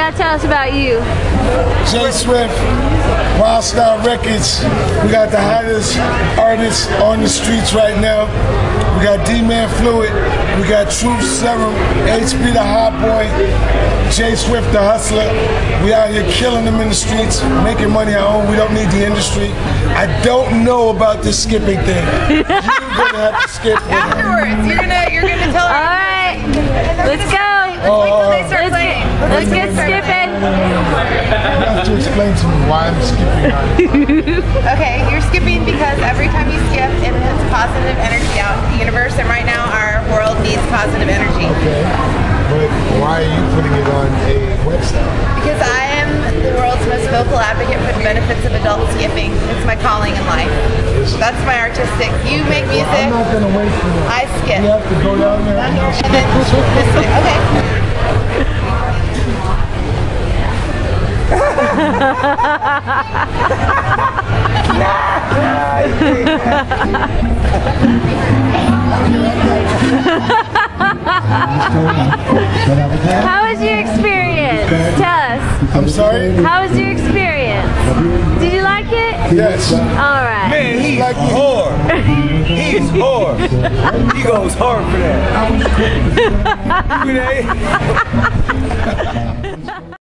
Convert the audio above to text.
gotta tell us about you. Jay Swift, Wildstar Records. We got the hottest artists on the streets right now. We got D-Man Fluid. We got Truth Serum, HB the Hot Boy, Jay Swift the Hustler. We out here killing them in the streets, making money our own. We don't need the industry. I don't know about this skipping thing. You're gonna have to skip afterwards. You're gonna tell her. All right, let's go. Let's get skipping. You have to explain to me why I'm skipping. Okay, you're skipping because every time you skip, it puts positive energy out into the universe, and right now our world needs positive energy. Okay, but why are you putting it on a website? Because I am the world's most vocal advocate for the benefits of adult skipping. It's my calling in life. That's my artistic. You make music. I'm not gonna wait for you. I skip. You have to go down there and then okay. How was your experience? Tell us. I'm sorry? How was your experience? Did you like it? Yes. All right. Man, he's hard. He is hard. He goes hard for that.